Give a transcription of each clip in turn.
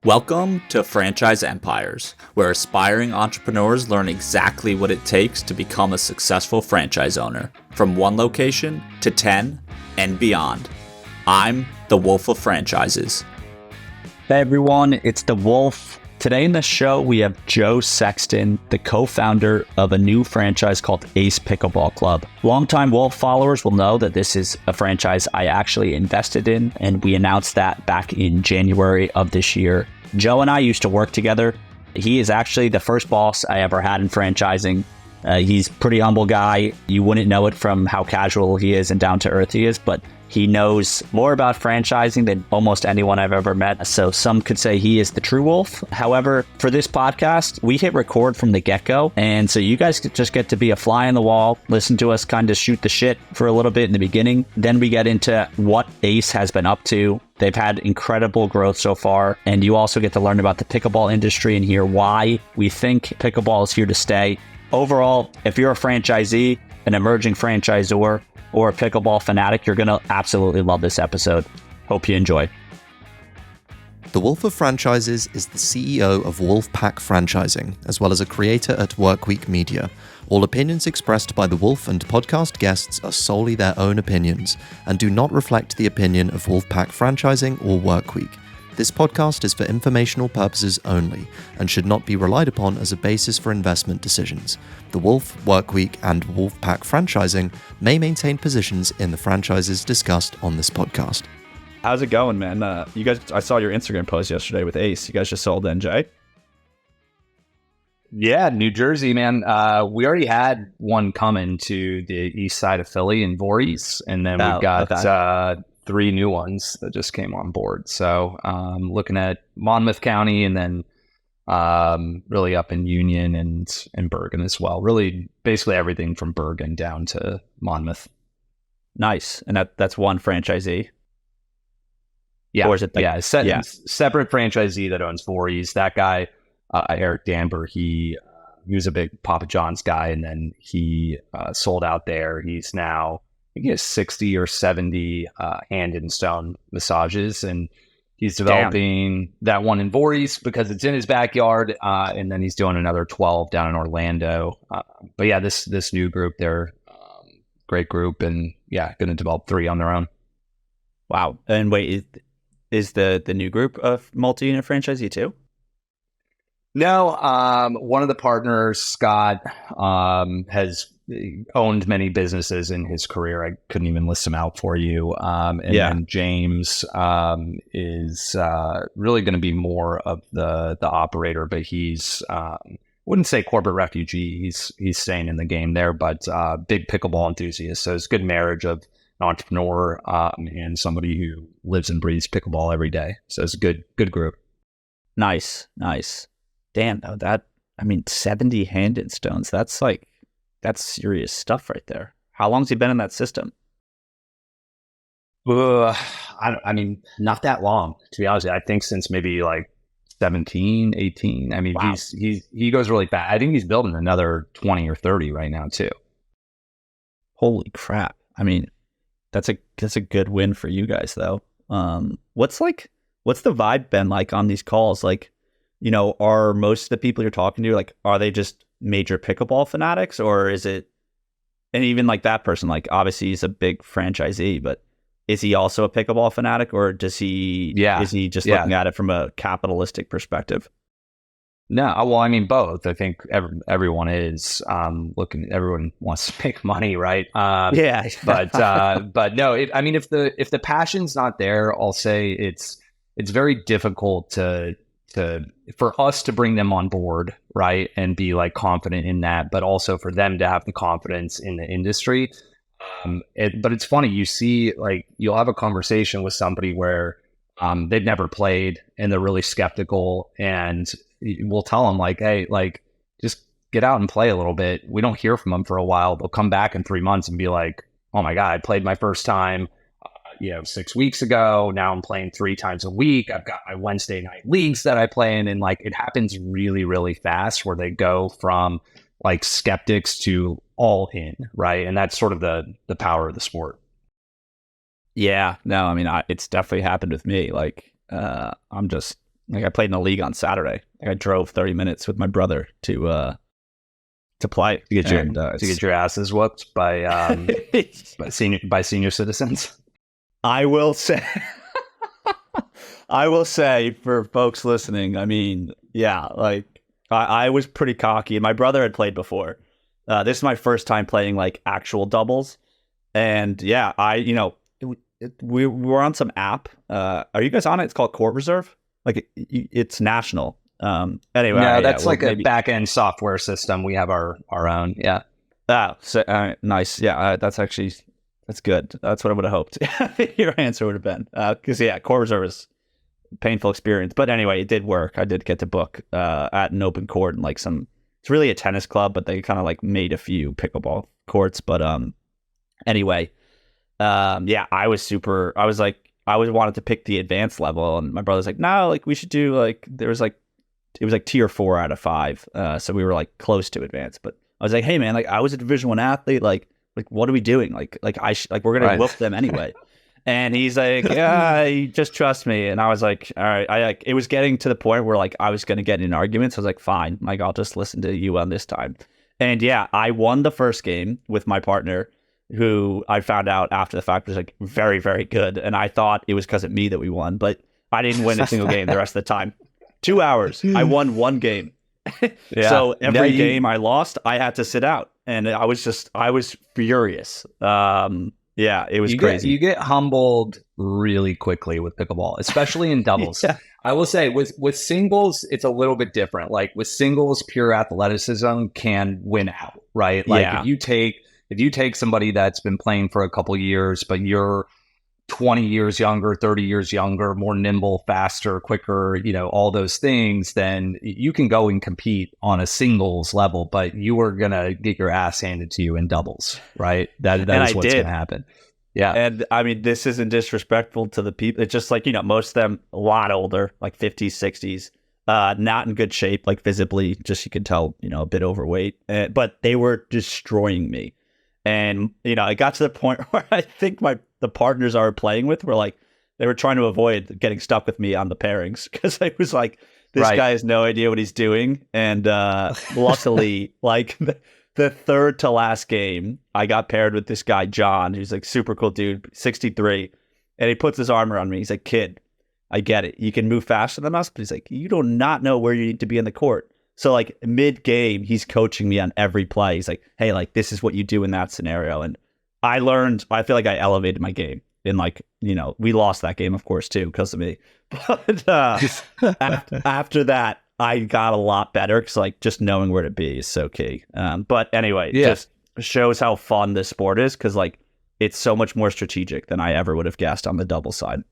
Welcome to Franchise Empires, where aspiring entrepreneurs learn exactly what it takes to become a successful franchise owner, from one location to 10 and beyond. I'm the Wolf of Franchises. Hey everyone, it's the Wolf. Today in the show, we have Joe Sexton, the co-founder of a new franchise called Ace Pickleball Club. Longtime Wolf followers will know that this is a franchise I actually invested in, and we announced that back in January of this year. Joe and I used to work together. He is actually the first boss I ever had in franchising. He's a pretty humble guy. You wouldn't know it from how casual he is and down to earth he is, but he knows more about franchising than almost anyone I've ever met. So some could say he is the true wolf. However, for this podcast, we hit record from the get-go. And so you guys just get to be a fly on the wall, listen to us kind of shoot the shit for a little bit in the beginning. Then we get into what Ace has been up to. They've had incredible growth so far. And you also get to learn about the pickleball industry and hear why we think pickleball is here to stay. Overall, if you're a franchisee, an emerging franchisor, or a pickleball fanatic, you're going to absolutely love this episode. Hope you enjoy. The Wolf of Franchises is the CEO of Wolfpack Franchising, as well as a creator at Workweek Media. All opinions expressed by the Wolf and podcast guests are solely their own opinions and do not reflect the opinion of Wolfpack Franchising or Workweek. This podcast is for informational purposes only and should not be relied upon as a basis for investment decisions. The Wolf, Workweek, and Wolfpack Franchising may maintain positions in the franchises discussed on this podcast. How's it going, man? You guys, I saw your Instagram post yesterday with Ace. You guys just sold NJ? Yeah, New Jersey, man. We already had one coming to the east side of Philly in Voorhees, and then we've got three new ones that just came on board. So looking at Monmouth County and then really up in Union and Bergen as well. Really basically everything from Bergen down to Monmouth. Nice. And that's one franchisee? Yeah. Or is it separate franchisee that owns Voorhees. That guy, Eric Danber, he was a big Papa John's guy, and then he sold out there. He's now, I think he has 60 or 70 hand and stone massages, and he's developing that one in Voorhees because it's in his backyard, and then he's doing another 12 down in Orlando. But yeah, this new group, they're great group, and yeah, going to develop 3 on their own. Wow. And wait, is the new group a multi-unit franchisee too? No, one of the partners, Scott, has owned many businesses in his career. I couldn't even list them out for you. Then James is really going to be more of the operator, but he's wouldn't say corporate refugee. He's staying in the game there, but big pickleball enthusiast. So it's a good marriage of an entrepreneur and somebody who lives and breathes pickleball every day. So it's a good group. Nice. Damn, that, 70 hand-in stones. That's serious stuff right there. How long's he been in that system? Not that long, to be honest. I think since maybe like 17, 18. Wow. He goes really fast. I think he's building another 20 or 30 right now too. Holy crap. That's a good win for you guys though. What's the vibe been like on these calls? Are most of the people you're talking to, are they just major pickleball fanatics, or is it, and even that person, obviously he's a big franchisee, but is he also a pickleball fanatic, or is he just looking at it from a capitalistic perspective? No, well, both. I think everyone is everyone wants to make money, right? Yeah. but no, if the passion's not there, I'll say it's very difficult for us to bring them on board, right, and be confident in that, but also for them to have the confidence in the industry. But it's funny, you see, you'll have a conversation with somebody where they've never played and they're really skeptical, and we'll tell them hey, just get out and play a little bit. We don't hear from them for a while. They'll come back in 3 months and be like, oh my God, I played my first time 6 weeks ago. Now I'm playing 3 times a week. I've got my Wednesday night leagues that I play in. And it happens really, really fast where they go from skeptics to all in, right? And that's sort of the power of the sport. Yeah, no, it's definitely happened with me. I'm just Like I played in the league on Saturday. Like I drove 30 minutes with my brother to play to get your asses whooped by senior citizens. I will say, for folks listening, I mean, yeah, like I was pretty cocky. My brother had played before. This is my first time playing like actual doubles, and yeah, we were on some app. Are you guys on it? It's called Court Reserve. Like it's national. Anyway, no, that's like a back end software system. We have our own. Yeah. So nice. Yeah, that's good. That's what I would have hoped. Your answer would have been because Court Reserve is a painful experience. But anyway, it did work. I did get to book at an open court and like it's really a tennis club, but they kind of like made a few pickleball courts. But anyway, I always wanted to pick the advanced level, and my brother's like, no, like we should do like it was like tier 4 out of 5, so we were like close to advanced. But I was like, hey man, like I was a Division 1 athlete, like what are we doing? Like we're gonna whoop them anyway. And he's like, yeah, you just trust me. And I was like, all right. It was getting to the point where like I was gonna get in an argument, so I was like, fine, like I'll just listen to you on this time. And yeah, I won the first game with my partner, who I found out after the fact was like very, very good. And I thought it was because of me that we won, but I didn't win a single game the rest of the time. 2 hours, I won one game. So every game I lost, I had to sit out. And I was furious. It was crazy. You get humbled really quickly with pickleball, especially in doubles. Yeah. I will say with singles, it's a little bit different. Like with singles, pure athleticism can win out, right? Like if you take somebody that's been playing for a couple years, but you're 20 years younger, 30 years younger, more nimble, faster, quicker, all those things, then you can go and compete on a singles level, but you are going to get your ass handed to you in doubles, right? That is what's going to happen. Yeah. And I mean, this isn't disrespectful to the people. It's just like, most of them a lot older, like 50s, 60s, not in good shape, like visibly, just you could tell, a bit overweight, but they were destroying me. And, it got to the point where I think the partners I were playing with were like, they were trying to avoid getting stuck with me on the pairings because I was like, this guy has no idea what he's doing. And luckily, like the third to last game, I got paired with this guy, John, who's like super cool dude, 63. And he puts his arm around me. He's like, kid, I get it. You can move faster than us. But he's like, you do not know where you need to be in the court. So like mid game, he's coaching me on every play. He's like, hey, like this is what you do in that scenario. And I feel like I elevated my game. And like, we lost that game, of course, too, because of me. But after that, I got a lot better because like just knowing where to be is so key. But anyway, just shows how fun this sport is because like it's so much more strategic than I ever would have guessed on the double side.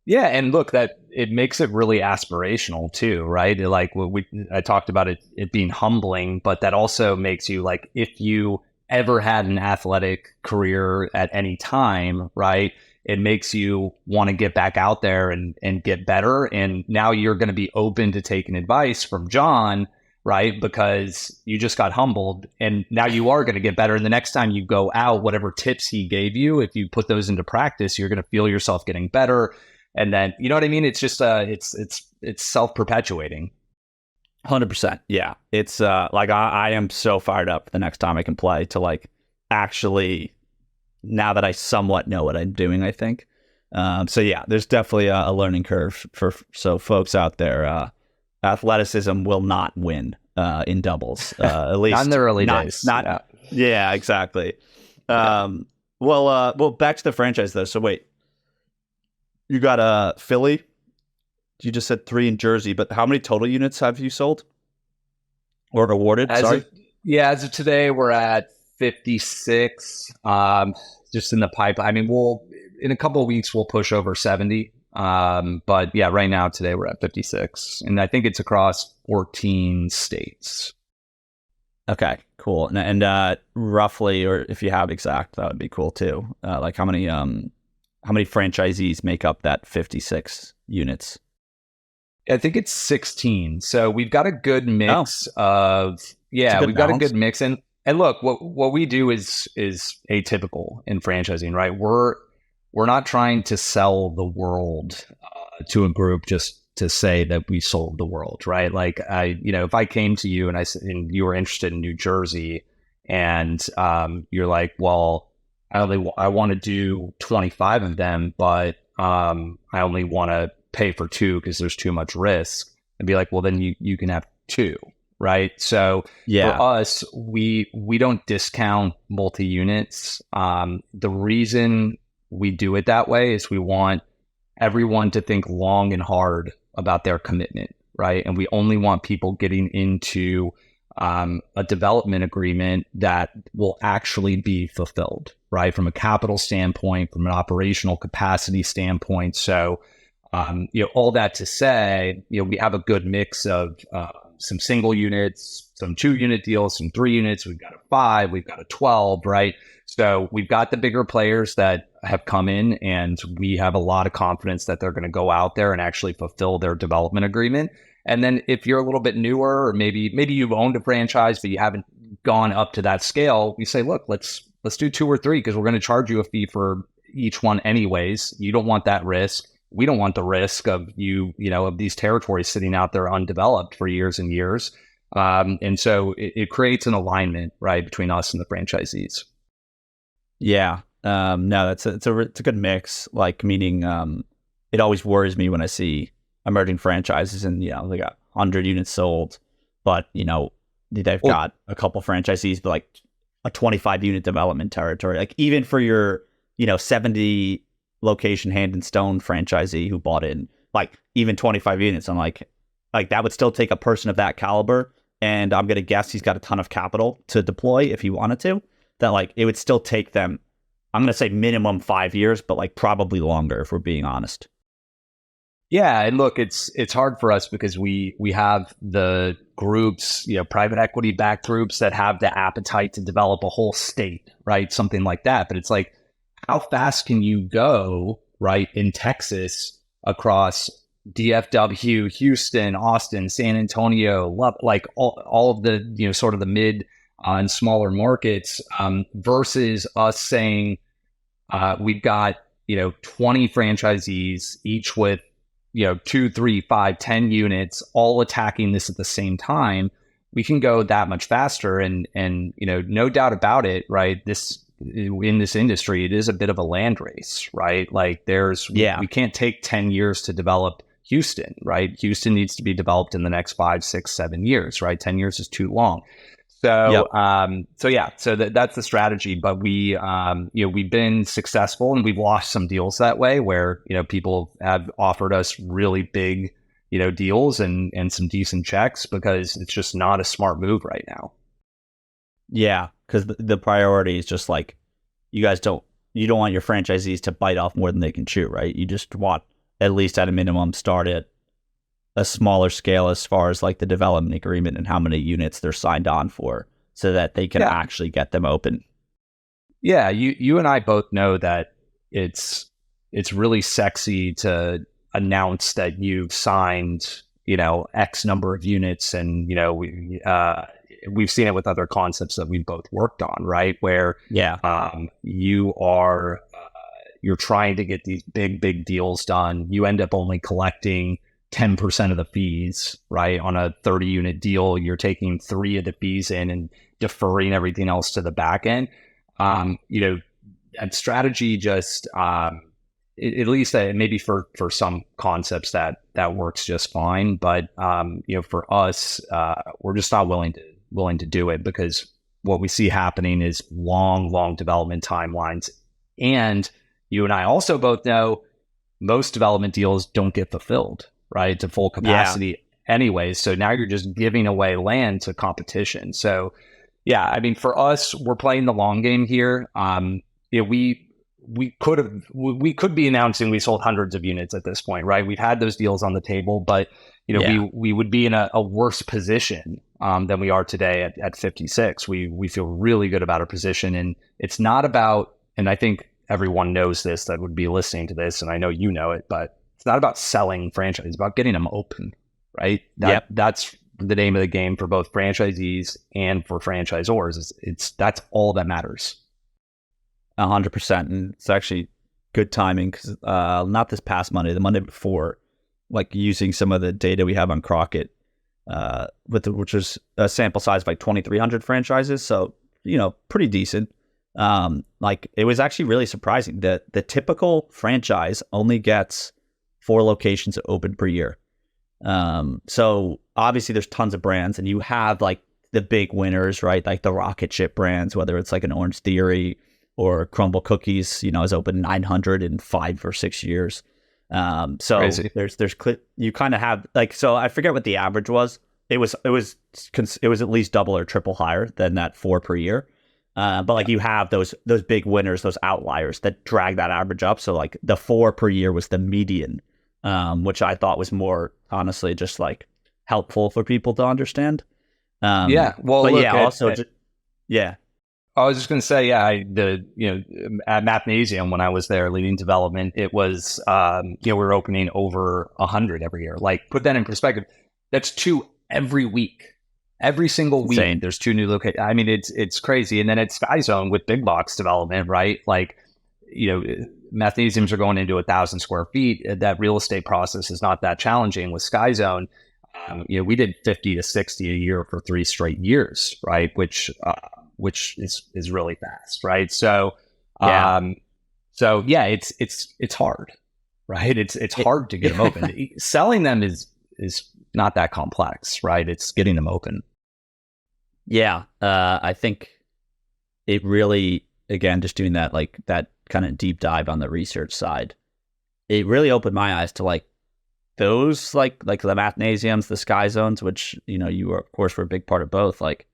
Yeah, and look, that it makes it really aspirational too, right? Like I talked about it being humbling, but that also makes you like, if you ever had an athletic career at any time, right? It makes you want to get back out there and get better. And now you're going to be open to taking advice from John, right? Because you just got humbled and now you are going to get better. And the next time you go out, whatever tips he gave you, if you put those into practice, you're going to feel yourself getting better. And then, you know what I mean? It's just, it's self-perpetuating. 100%. Yeah. It's like, I am so fired up the next time I can play to like, actually, now that I somewhat know what I'm doing, I think. So yeah, there's definitely a learning curve so folks out there, athleticism will not win, in doubles, at least not in the early days. Yeah, exactly. Well, back to the franchise though. So wait, you got Philly. You just said 3 in Jersey, but how many total units have you sold or awarded? As of today, we're at 56. Just in the pipeline. I mean, in a couple of weeks we'll push over 70. But yeah, right now today we're at 56, and I think it's across 14 states. Okay, cool. And roughly, or if you have exact, that would be cool too. Like how many franchisees make up that 56 units? I think it's 16. So we've got a good mix of we've got a good mix. And look, what we do is atypical in franchising, right? We're not trying to sell the world to a group just to say that we sold the world, right? Like if I came to you and and you were interested in New Jersey, and you're like, well, I want to do 25 of them, but I only want to pay for 2 because there's too much risk. And be like, well, then you can have 2, right? So for us, we don't discount multi-units. The reason we do it that way is we want everyone to think long and hard about their commitment, right? And we only want people getting into a development agreement that will actually be fulfilled, right? From a capital standpoint, from an operational capacity standpoint. So, all that to say, we have a good mix of some single units, some 2-unit deals, some 3 units. We've got a 5, we've got a 12, right? So we've got the bigger players that have come in, and we have a lot of confidence that they're going to go out there and actually fulfill their development agreement. And then if you're a little bit newer, or maybe you've owned a franchise, but you haven't gone up to that scale, we say, look, let's do 2 or 3 because we're going to charge you a fee for each one anyways. You don't want that risk. We don't want the risk of of these territories sitting out there undeveloped for years and years. And so it creates an alignment, right, between us and the franchisees. Yeah. No, it's a good mix. Like, meaning, it always worries me when I see emerging franchises and, they got 100 units sold, but, they've got a couple franchisees, but like a 25 unit development territory. Like, even for your, 70 location Hand and Stone franchisee who bought in, like, even 25 units, I'm like that would still take a person of that caliber. And I'm going to guess he's got a ton of capital to deploy if he wanted to, that like it would still take them, I'm going to say minimum 5 years, but like probably longer if we're being honest. Yeah, and look, it's hard for us because we have the groups, private equity backed groups that have the appetite to develop a whole state, right? Something like that. But it's like, how fast can you go, right, in Texas across DFW, Houston, Austin, San Antonio, like all of the, sort of the mid and smaller markets, versus us saying we've got, 20 franchisees, each with 2, 3, 5, 10 units, all attacking this at the same time. We can go that much faster, and no doubt about it, right? In this industry, it is a bit of a land race, right? Like we can't take 10 years to develop Houston, right? Houston needs to be developed in the next 5, 6, 7 years, right? 10 years is too long. So, that's the strategy. But we've been successful, and we've lost some deals that way where, people have offered us really big, deals and some decent checks because it's just not a smart move right now. Yeah. Because the priority is just like, you don't want your franchisees to bite off more than they can chew, right? You just want, at least at a minimum, start at a smaller scale as far as like the development agreement and how many units they're signed on for, so that they can actually get them open. Yeah, you and I both know that it's really sexy to announce that you've signed, X number of units, and we've seen it with other concepts that we've both worked on, right? Where you're trying to get these big deals done. You end up only collecting 10% of the fees, right? On a 30 unit deal, you're taking 3 of the fees in and deferring everything else to the back end. That strategy just, at least maybe for some concepts that works just fine. But, for us, we're just not willing to do it, because what we see happening is long development timelines. And you and I also both know most development deals don't get fulfilled, right, to full capacity anyways. So now you're just giving away land to competition. So yeah, I mean, for us, we're playing the long game here. We could be announcing we sold hundreds of units at this point, right? We've had those deals on the table, but we would be in a worse position than we are today at 56. We feel really good about our position, and it's not about, and I think everyone knows this that would be listening to this, and I know you know it, but it's not about selling franchises. It's about getting them open, right? That's the name of the game for both franchisees and for franchisors. That's all that matters. 100%. And it's actually good timing because not this past Monday, the Monday before, like using some of the data we have on Crockett, which was a sample size of like 2,300 franchises. So, pretty decent. Like it was actually really surprising that the typical franchise only gets 4 locations open per year. So obviously there's tons of brands, and you have like the big winners, right? Like the rocket ship brands, whether it's like an Orange Theory or Crumble Cookies, has opened 900 in 5 or 6 years. So Crazy. there's you kind of have like, so I forget what the average was. It was at least double or triple higher than that 4 per year. But like you have those big winners, those outliers that drag that average up. So like the 4 per year was the median, which I thought was more honestly just like helpful for people to understand. Yeah. Well, but look, yeah, also, yeah. I was just going to say, at Mathnasium, when I was there leading development, it was, we were opening over 100 every year. Like, put that in perspective. That's 2 every week. Every single week, Insane. there's 2 new locations. I mean, it's crazy. And then at Sky Zone with big box development, right? Like, Mathnasiums are going into 1,000 square feet. That real estate process is not that challenging. With Sky Zone, we did 50 to 60 a year for 3 straight years, right? Which is really fast, right? So, it's hard, right? It's hard to get them open. Selling them is not that complex, right? It's getting them open. Yeah, I think it really, again, just doing that, like that kind of deep dive on the research side, it really opened my eyes to like those, like the Mathnasiums, the Sky Zones, which, you were, of course, were a big part of both. Like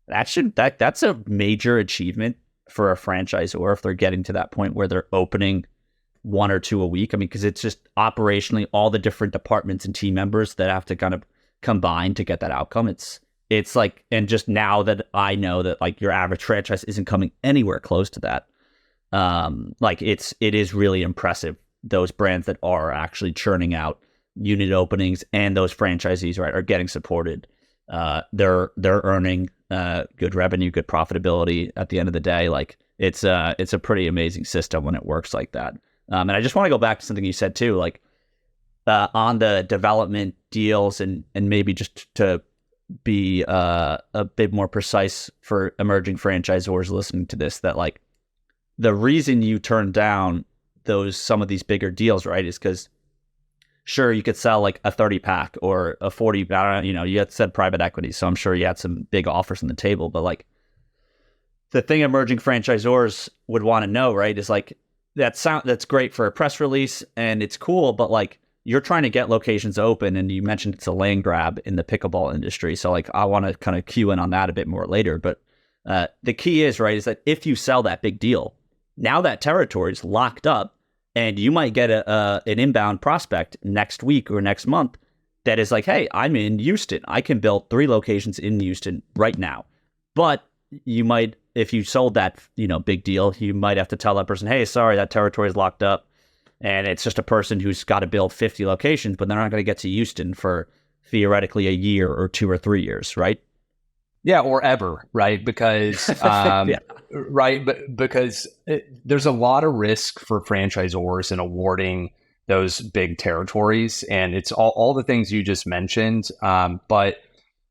that's a major achievement for a franchisor if they're getting to that point where they're opening 1 or 2 a week. I mean, because it's just operationally all the different departments and team members that have to kind of combine to get that outcome. It's like, and just now that I know that like your average franchise isn't coming anywhere close to that, like it is really impressive. Those brands that are actually churning out unit openings and those franchisees, right, are getting supported. They're earning good revenue, good profitability at the end of the day. Like it's a pretty amazing system when it works like that. And I just want to go back to something you said too, like on the development deals and maybe just to be a bit more precise for emerging franchisors listening to this, that like the reason you turn down some of these bigger deals, right, is because sure, you could sell like a 30 pack or a 40, you had said private equity, so I'm sure you had some big offers on the table, but like the thing emerging franchisors would want to know, right, is like that's great for a press release and it's cool, but like you're trying to get locations open, and you mentioned it's a land grab in the pickleball industry. So like I want to kind of cue in on that a bit more later. But the key is, right, is that if you sell that big deal, now that territory is locked up, and you might get an inbound prospect next week or next month that is like, hey, I'm in Houston. I can build 3 locations in Houston right now. But you might, if you sold that, big deal, you might have to tell that person, hey, sorry, that territory is locked up. And it's just a person who's got to build 50 locations, but they're not going to get to Houston for theoretically a year or 2 or 3 years, right? Yeah, or ever, right? Because, right, but because there's a lot of risk for franchisors in awarding those big territories, and it's all the things you just mentioned. But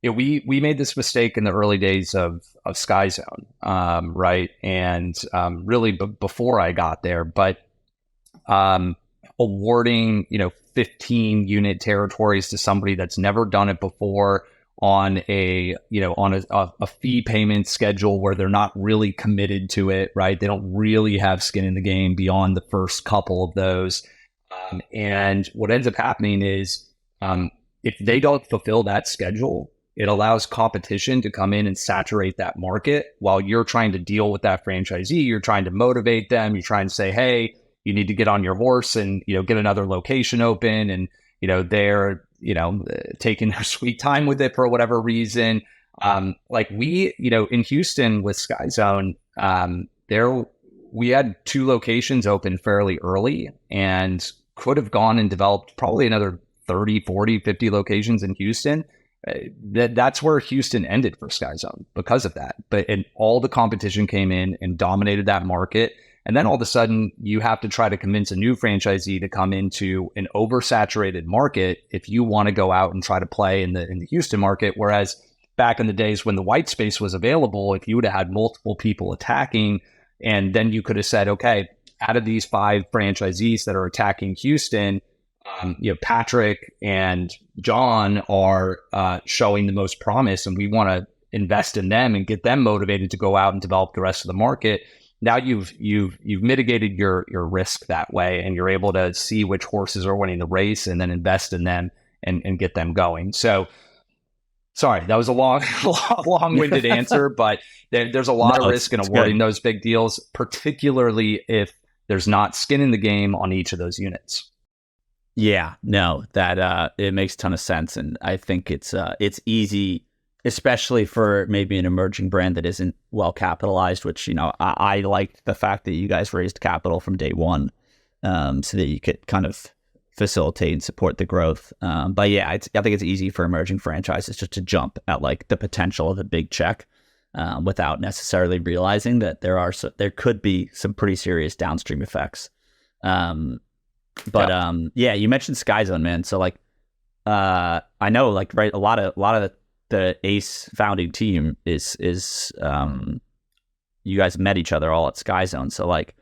we made this mistake in the early days of Sky Zone, right, and really before I got there, but. Awarding 15 unit territories to somebody that's never done it before on a fee payment schedule where they're not really committed to it, right? They don't really have skin in the game beyond the first couple of those. And what ends up happening is if they don't fulfill that schedule, it allows competition to come in and saturate that market while you're trying to deal with that franchisee. You're trying to motivate them. You're trying to say, hey, you need to get on your horse and, get another location open. And, they're, taking their sweet time with it for whatever reason. Like we, in Houston with Sky Zone, we had 2 locations open fairly early and could have gone and developed probably another 30, 40, 50 locations in Houston. That's where Houston ended for Sky Zone because of that. And all the competition came in and dominated that market. And then all of a sudden, you have to try to convince a new franchisee to come into an oversaturated market if you want to go out and try to play in the Houston market. Whereas back in the days when the white space was available, if you would have had multiple people attacking, and then you could have said, okay, out of these 5 franchisees that are attacking Houston, Patrick and John are showing the most promise, and we want to invest in them and get them motivated to go out and develop the rest of the market. Now you've mitigated your risk that way, and you're able to see which horses are winning the race and then invest in them and get them going. So, sorry, that was a long-winded answer, but there's a lot of risk in awarding those big deals, particularly if there's not skin in the game on each of those units. Yeah, no, that it makes a ton of sense, and I think it's easy, especially for maybe an emerging brand that isn't well capitalized. Which I like the fact that you guys raised capital from day one, so that you could kind of facilitate and support the growth. But yeah, I think it's easy for emerging franchises just to jump at like the potential of a big check, without necessarily realizing that there could be some pretty serious downstream effects. Yeah, you mentioned Sky Zone, man. So like, I know like, right, a lot of the Ace founding team is you guys met each other all at Sky Zone. So like,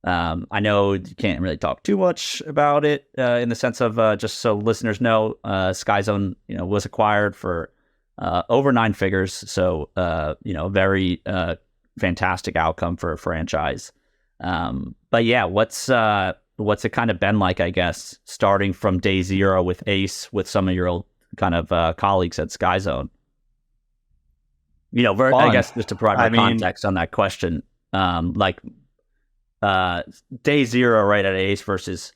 I know you can't really talk too much about it in the sense of just so listeners know, Sky Zone was acquired for over 9 figures. So very fantastic outcome for a franchise. But yeah, what's it kind of been like, I guess, starting from day zero with Ace, with some of your old kind of colleagues at Sky Zone? I guess just to provide more context on that question, day zero right at Ace versus,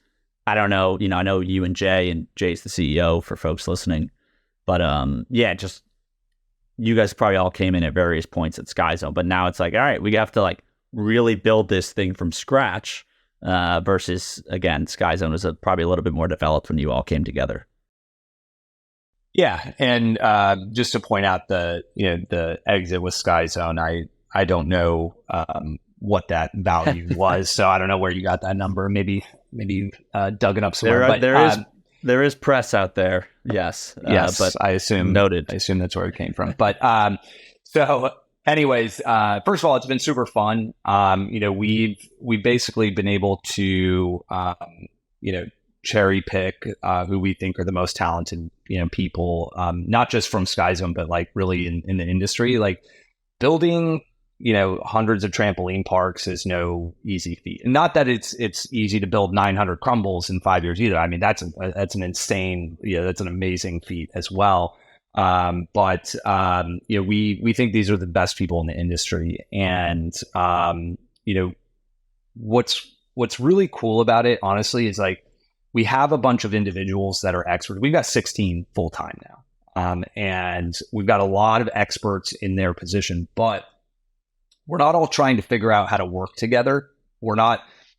I don't know, I know you and Jay's the CEO for folks listening, but just you guys probably all came in at various points at Sky Zone, but now it's like, all right, we have to like really build this thing from scratch. Versus, again, Sky Zone was probably a little bit more developed when you all came together. Yeah, and just to point out the exit with Sky Zone, I don't know what that value was, so I don't know where you got that number. Maybe you dug it up somewhere. There is press out there. Yes, but I assume noted. I assume that's where it came from. But so. Anyways, first of all, it's been super fun. We've basically been able to, cherry pick who we think are the most talented, people, not just from Sky Zone, but like really in the industry. Like building, hundreds of trampoline parks is no easy feat. And not that it's easy to build 900 crumbles in 5 years either. I mean, that's an insane, that's an amazing feat as well. But we think these are the best people in the industry, and what's really cool about it, honestly, is like we have a bunch of individuals that are experts. We've got 16 full time now, and we've got a lot of experts in their position, but we're not all trying to figure out how to work together.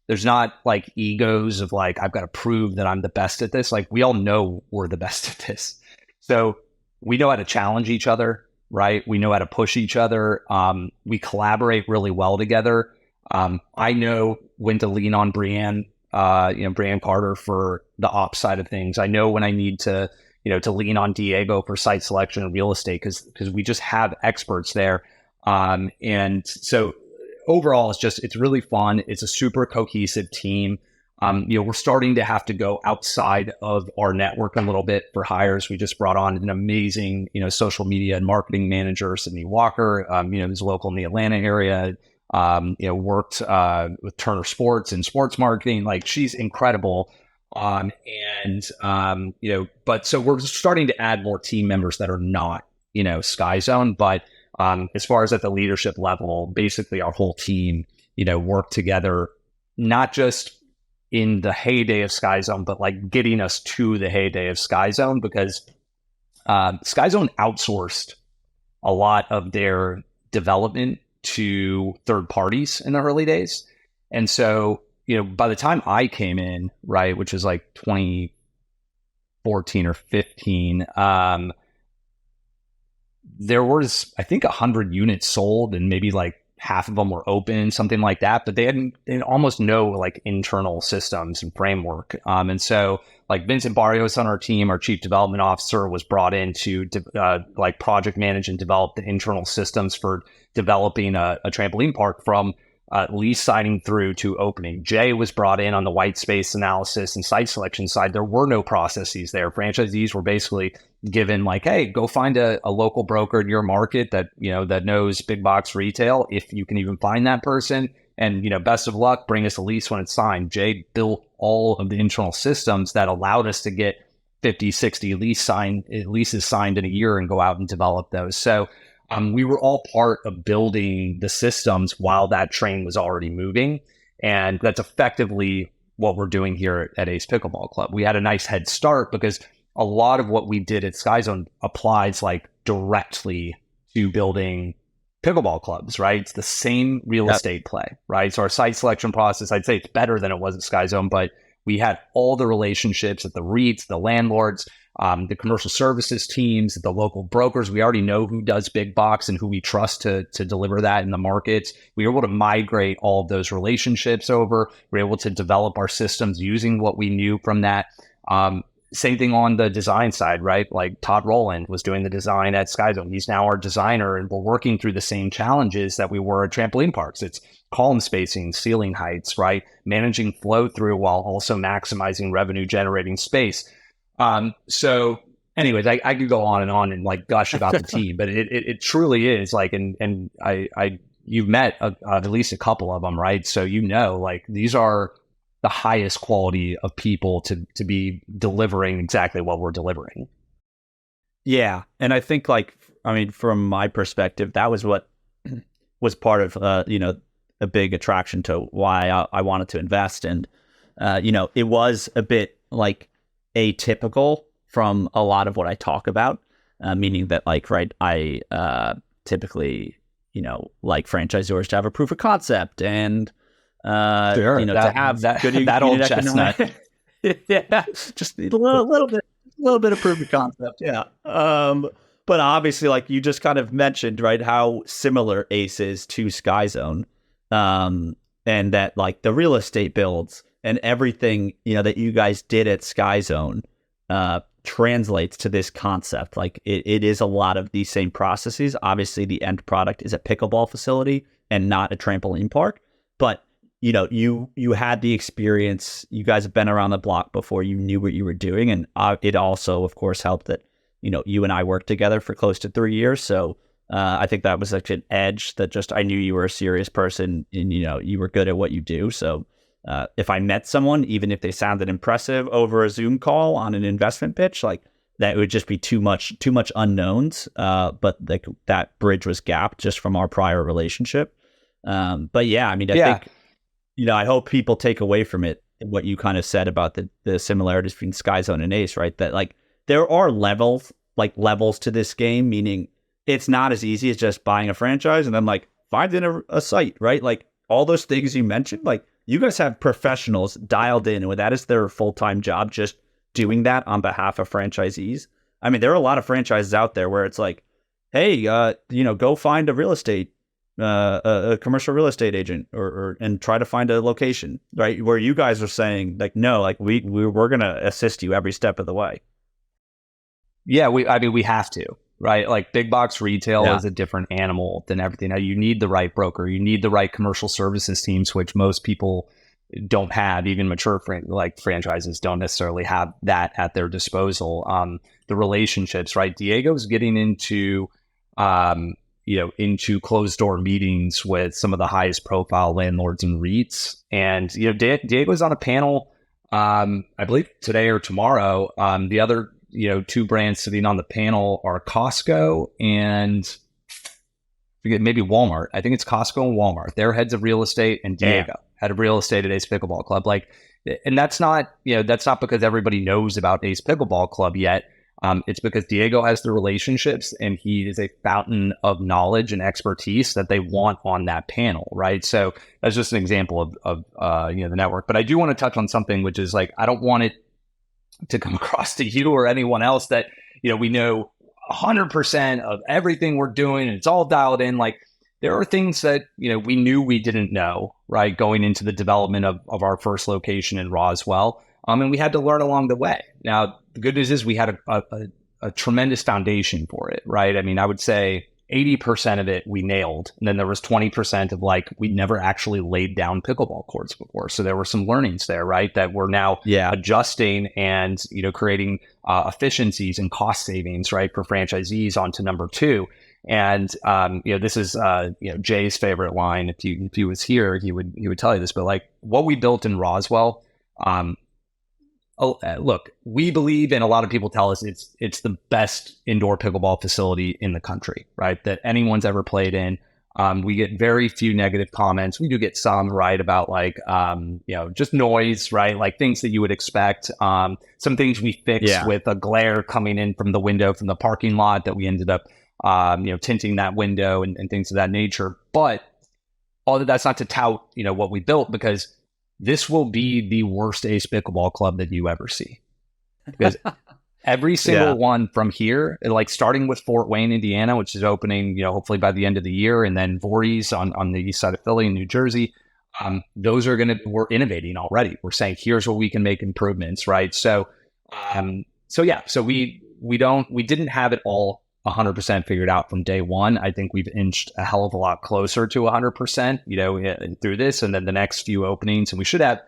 There's not like egos of like, I've got to prove that I'm the best at this. Like we all know we're the best at this. So we know how to challenge each other, right? We know how to push each other. We collaborate really well together. I know when to lean on Brianne, Brianne Carter for the ops side of things. I know when I need to lean on Diego for site selection and real estate because we just have experts there. And so overall, it's really fun. It's a super cohesive team. We're starting to have to go outside of our network a little bit for hires. We just brought on an amazing, social media and marketing manager, Sydney Walker, who's local in the Atlanta area, worked with Turner Sports and sports marketing. Like she's incredible. But so we're starting to add more team members that are not, Sky Zone, but as far as at the leadership level, basically our whole team, work together, not just in the heyday of Sky Zone, but like getting us to the heyday of Sky Zone, because Sky Zone outsourced a lot of their development to third parties in the early days. And so, by the time I came in, right, which was like 2014 or 15, there was, I think, 100 units sold and maybe like half of them were open, something like that, but they had almost no like internal systems and framework. And so like Vincent Barrios on our team, our chief development officer, was brought in to like project manage and develop the internal systems for developing a trampoline park from lease signing through to opening. Jay was brought in on the white space analysis and site selection side. There were no processes there. Franchisees were basically given like, hey, go find a local broker in your market that, that knows big box retail, if you can even find that person. And, best of luck, bring us a lease when it's signed. Jay built all of the internal systems that allowed us to get 50, 60 leases signed in a year and go out and develop those. So we were all part of building the systems while that train was already moving. And that's effectively what we're doing here at Ace Pickleball Club. We had a nice head start because a lot of what we did at SkyZone applies like directly to building pickleball clubs, right? It's the same real estate play, right? So our site selection process, I'd say it's better than it was at SkyZone, but we had all the relationships at the REITs, the landlords, the commercial services teams, the local brokers. We already know who does big box and who we trust to deliver that in the markets. We were able to migrate all of those relationships over. We were able to develop our systems using what we knew from that. Same thing on the design side, right? Like Todd Rowland was doing the design at SkyZone. He's now our designer, and we're working through the same challenges that we were at trampoline parks. It's column spacing, ceiling heights, right? Managing flow through while also maximizing revenue generating space. So anyways, I could go on and like gush about the team, but it truly is like, and you've met at least a couple of them, right? So, like these are the highest quality of people to be delivering exactly what we're delivering. Yeah. And I think from my perspective, that was what was part of, a big attraction to why I wanted to invest. And, it was a bit like atypical from a lot of what I talk about, meaning that I typically, like franchisors to have a proof of concept and, sure, to have that old chestnut. Yeah, just need a little bit of proof of concept. Yeah. But obviously, like you just kind of mentioned, right, how similar Ace is to SkyZone, and that like the real estate builds and everything, that you guys did at SkyZone, translates to this concept. Like it is a lot of these same processes. Obviously, the end product is a pickleball facility and not a trampoline park, but you had the experience. You guys have been around the block before. You knew what you were doing. And it also, of course, helped that, you and I worked together for close to 3 years. So I think that was like an edge that just, I knew you were a serious person and, you were good at what you do. So if I met someone, even if they sounded impressive over a Zoom call on an investment pitch, like that would just be too much unknowns. But like that bridge was gapped just from our prior relationship. But yeah, I mean, I think, I hope people take away from it what you kind of said about the similarities between SkyZone and Ace, right? That like there are levels to this game, meaning it's not as easy as just buying a franchise and then like finding a site, right? Like all those things you mentioned, like you guys have professionals dialed in and that is their full-time job, just doing that on behalf of franchisees. I mean, there are a lot of franchises out there where it's like, hey, go find a commercial real estate agent and try to find a location, right? Where you guys are saying like, no, like we're going to assist you every step of the way. Yeah. We have to, right? Like big box retail is a different animal than everything. Now you need the right broker, you need the right commercial services teams, which most people don't have. Even mature franchises don't necessarily have that at their disposal. The relationships, right? Diego's getting into, into closed door meetings with some of the highest profile landlords and REITs. And, Diego's on a panel, I believe today or tomorrow. The other, two brands sitting on the panel are Costco and maybe Walmart. I think it's Costco and Walmart. They're heads of real estate, and Diego, head of real estate at Ace Pickleball Club. And that's not because everybody knows about Ace Pickleball Club yet. It's because Diego has the relationships and he is a fountain of knowledge and expertise that they want on that panel, right? So that's just an example of the network. But I do want to touch on something, which is like, I don't want it to come across to you or anyone else that, we know 100% of everything we're doing and it's all dialed in. Like there are things that, we knew we didn't know, right? Going into the development of our first location in Roswell. And we had to learn along the way. Now, the good news is we had a tremendous foundation for it, right? I mean, I would say 80% of it we nailed. And then there was 20% of we'd never actually laid down pickleball courts before. So there were some learnings there, right? That we're now adjusting and, creating efficiencies and cost savings, right? For franchisees onto number two. And, this is, Jay's favorite line. If he was here, he would tell you this, but what we built in Roswell, look, we believe, and a lot of people tell us it's the best indoor pickleball facility in the country, right? That anyone's ever played in. We get very few negative comments. We do get some, right, about just noise, right? Like things that you would expect. Some things we fixed with a glare coming in from the window from the parking lot that we ended up, tinting that window and things of that nature. But all that's not to tout, what we built, because this will be the worst Ace Pickleball Club that you ever see. Because every single one from here, starting with Fort Wayne, Indiana, which is opening, hopefully by the end of the year, and then Voorhees on the east side of Philly in New Jersey, those are we're innovating already. We're saying, here's where we can make improvements, right? So we didn't have it all 100% figured out from day one. I think we've inched a hell of a lot closer to 100%, through this, and then the next few openings, and we should have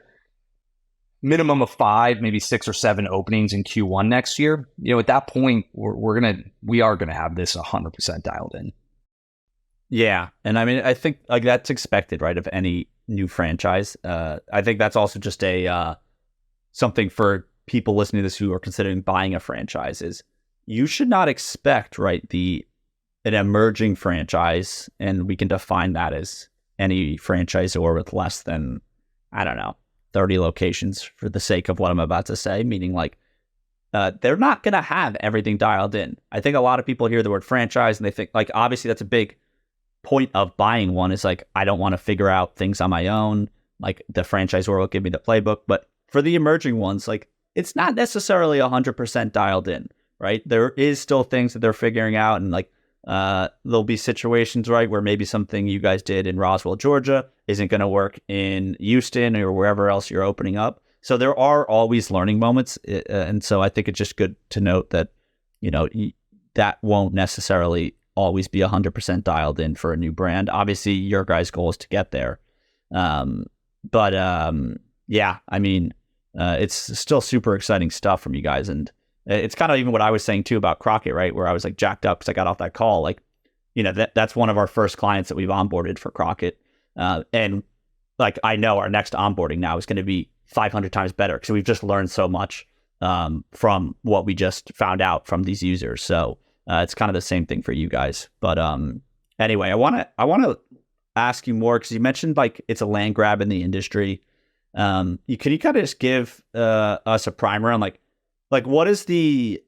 minimum of 5, maybe 6 or 7 openings in Q1 next year. At that point, we are gonna have this 100% dialed in. Yeah, and I mean, I think that's expected, right, of any new franchise. I think that's also just a something for people listening to this who are considering buying a franchise is, you should not expect, right, an emerging franchise, and we can define that as any franchisor with less than, 30 locations for the sake of what I'm about to say, meaning they're not going to have everything dialed in. I think a lot of people hear the word franchise and they think, obviously that's a big point of buying one is I don't want to figure out things on my own. The franchisor will give me the playbook. But for the emerging ones, it's not necessarily 100% dialed in. Right, there is still things that they're figuring out, and there'll be situations, right, where maybe something you guys did in Roswell, Georgia, isn't going to work in Houston or wherever else you're opening up. So there are always learning moments, and so I think it's just good to note that that won't necessarily always be 100% dialed in for a new brand. Obviously, your guys' goal is to get there, but I mean, it's still super exciting stuff from you guys, and it's kind of even what I was saying too about Crockett, right? Where I was jacked up because I got off that call. That's one of our first clients that we've onboarded for Crockett. And I know our next onboarding now is going to be 500 times better because we've just learned so much from what we just found out from these users. So it's kind of the same thing for you guys. But anyway, I want to ask you more because you mentioned it's a land grab in the industry. Can you kind of just give us a primer on what does the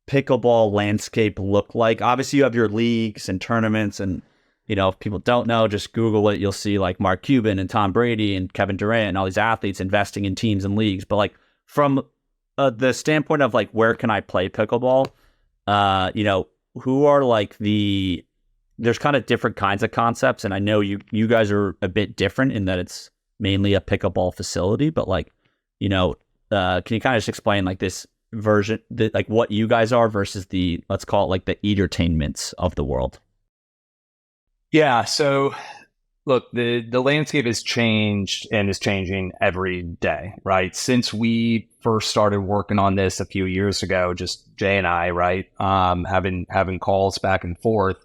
pickleball landscape look like? Obviously, you have your leagues and tournaments, and if people don't know, just Google it. You'll see Mark Cuban and Tom Brady and Kevin Durant and all these athletes investing in teams and leagues. But from the standpoint of where can I play pickleball? Who are there's kind of different kinds of concepts, and I know you guys are a bit different in that it's mainly a pickleball facility, but can you kind of just explain this version, what you guys are versus the, let's call it the entertainments of the world? Yeah. So look, the landscape has changed and is changing every day, right? Since we first started working on this a few years ago, just Jay and I, right? Having calls back and forth.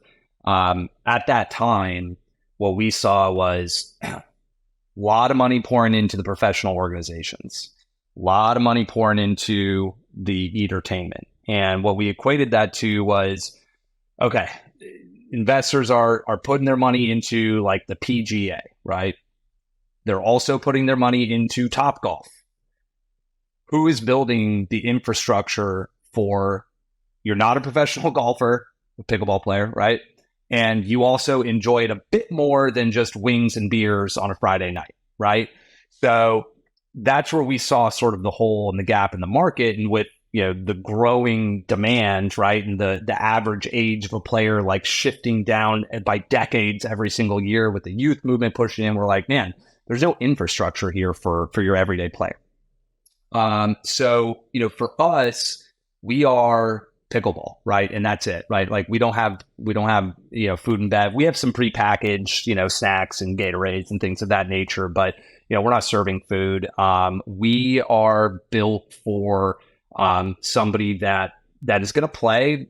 At that time, what we saw was a lot of money pouring into the professional organizations. A lot of money pouring into the entertainment. And what we equated that to was, okay, investors are putting their money into the PGA, right? They're also putting their money into Topgolf. Who is building the infrastructure for, you're not a professional golfer, a pickleball player, right? And you also enjoy it a bit more than just wings and beers on a Friday night, right? So that's where we saw sort of the hole in the gap in the market. And with the growing demand, right, and the average age of a player like shifting down by decades every single year with the youth movement pushing in, we're like, man, there's no infrastructure here for your everyday player. So for us, we are pickleball, right, and that's it, right? Like we don't have food and bev. We have some prepackaged snacks and Gatorades and things of that nature, but we're not serving food. We are built for somebody that is going to play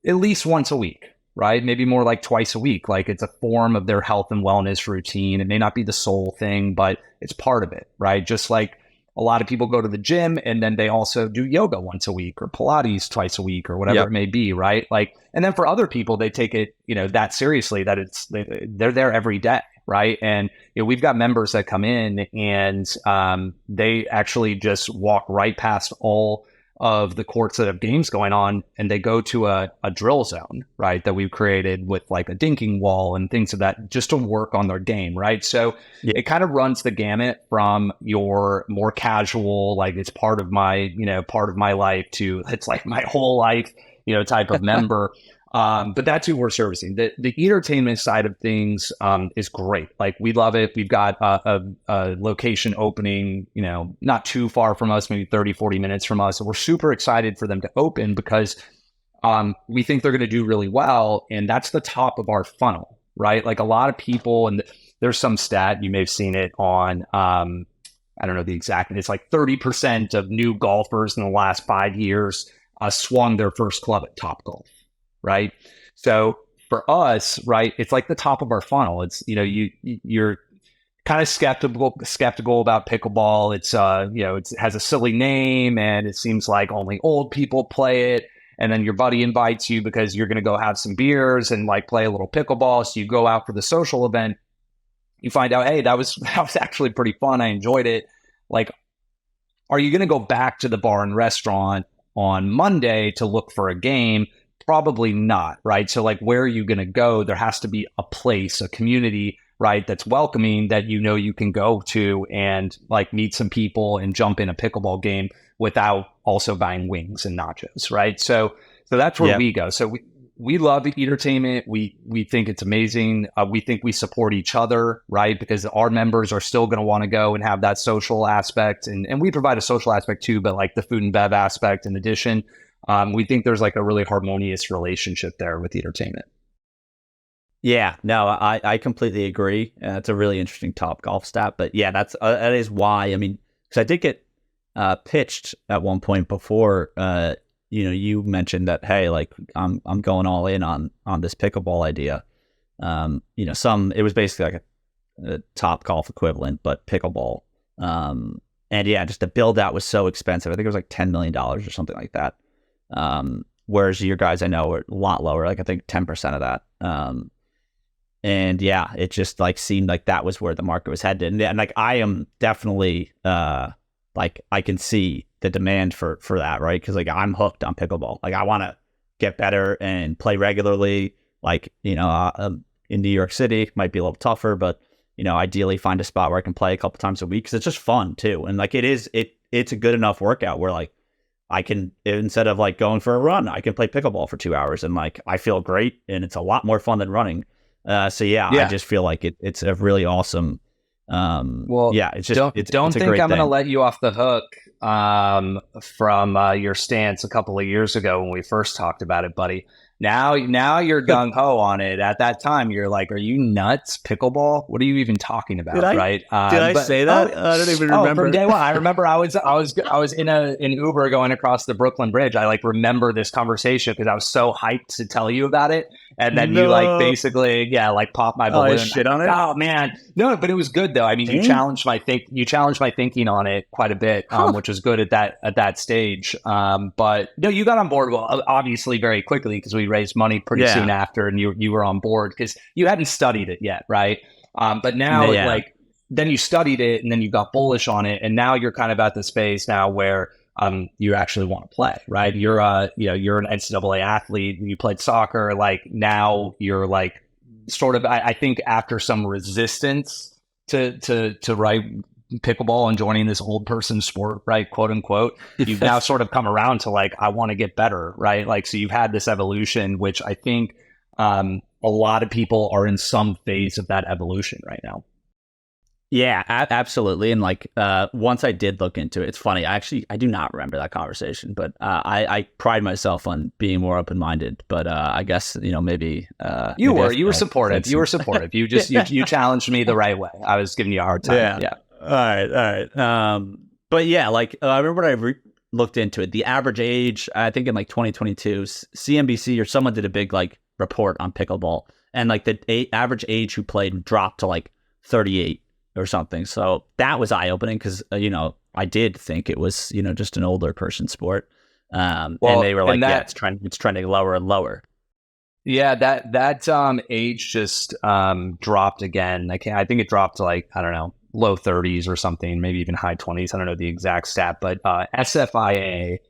at least once a week, right? Maybe more like twice a week. Like it's a form of their health and wellness routine. It may not be the sole thing, but it's part of it, right? Just like a lot of people go to the gym and then they also do yoga once a week or Pilates twice a week or whatever it may be, right? Like, and then for other people, they take it, that seriously, that they're there every day, right? And we've got members that come in and they actually just walk right past all of the courts that have games going on, and they go to a drill zone, right, that we've created with like a dinking wall and things of that, just to work on their game, right? So it kind of runs the gamut from your more casual, like it's part of my life, to it's like my whole life, type of member. But that's who we're servicing. The entertainment side of things is great. Like we love it. We've got a location opening, not too far from us, maybe 30, 40 minutes from us. And we're super excited for them to open because we think they're going to do really well. And that's the top of our funnel, right? Like a lot of people, and there's some stat, you may have seen it on, I don't know the exact, it's like 30% of new golfers in the last 5 years swung their first club at Topgolf. Right. So for us, right, it's like the top of our funnel. It's, you're kind of skeptical about pickleball. It's, it has a silly name and it seems like only old people play it. And then your buddy invites you because you're going to go have some beers and like play a little pickleball. So you go out for the social event. You find out, hey, that was actually pretty fun. I enjoyed it. Like, are you going to go back to the bar and restaurant on Monday to look for a game? Probably not, right? So like, where are you going to go? There has to be a place, a community, right, that's welcoming, that you can go to and like meet some people and jump in a pickleball game without also buying wings and nachos, right? So that's where we go. So we love the entertainment. We think it's amazing. We think we support each other, right? Because our members are still going to want to go and have that social aspect, and we provide a social aspect too, but like the food and bev aspect in addition. We think there's like a really harmonious relationship there with the entertainment. Yeah, no, I completely agree. It's a really interesting Topgolf stat, but yeah, that is why. I mean, because I did get pitched at one point before. You mentioned that, hey, like I'm going all in on this pickleball idea. It was basically like a Topgolf equivalent, but pickleball. And yeah, just the build out was so expensive. I think it was like $10 million or something like that. Whereas your guys, I know, are a lot lower, like I think 10% of that. And yeah, it just like seemed like that was where the market was headed. And like, I am definitely, like I can see the demand for that, right? Because like I'm hooked on pickleball. Like I want to get better and play regularly. Like, in New York City might be a little tougher, but ideally find a spot where I can play a couple times a week because it's just fun too. And like it's a good enough workout where like I can, instead of like going for a run, I can play pickleball for 2 hours and like I feel great and it's a lot more fun than running. I just feel like it's a really awesome. It's just don't think I'm going to let you off the hook from your stance a couple of years ago when we first talked about it, buddy. Now you're gung ho on it. At that time, you're like, "Are you nuts? Pickleball? What are you even talking about?" Right? Did I say that? I don't even remember. From day one, I remember I was in an Uber going across the Brooklyn Bridge. I like remember this conversation because I was so hyped to tell you about it, and then you like basically like popped my balloon. Shit on it. Oh man, no, but it was good though. I mean, you challenged my thinking on it quite a bit, which was good at that stage. But no, you got on board obviously very quickly because we raised money pretty soon after, and you were on board because you hadn't studied it yet, right? But now, like, then you studied it, and then you got bullish on it, and now you're kind of at the space now where you actually want to play, right? You're you're an NCAA athlete, you played soccer, like now you're like sort of, I think after some resistance to right pickleball and joining this old person sport, right? Quote unquote. You've now sort of come around to like, I want to get better, right? Like, so you've had this evolution, which I think a lot of people are in some phase of that evolution right now. Yeah, absolutely. And like, once I did look into it, it's funny. I do not remember that conversation, but I pride myself on being more open-minded. But I guess, maybe you were supportive. You were supportive. You just you challenged me the right way. I was giving you a hard time. Yeah. All right. But yeah, like I remember when I looked into it, the average age, I think in like 2022, CNBC or someone did a big like report on pickleball, and like the average age who played dropped to like 38 or something. So that was eye-opening because, I did think it was, just an older person sport. And they were like, it's trending lower and lower. Yeah, that age just dropped again. I think it dropped to like, I don't know, low 30s or something, maybe even high 20s. I don't know the exact stat, but SFIA,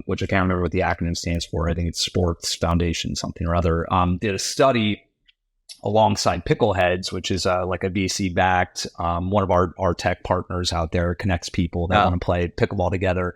which I can't remember what the acronym stands for. I think it's Sports Foundation something or other, did a study alongside Pickleheads, which is like a VC-backed, one of our tech partners out there, connects people that want to play pickleball together.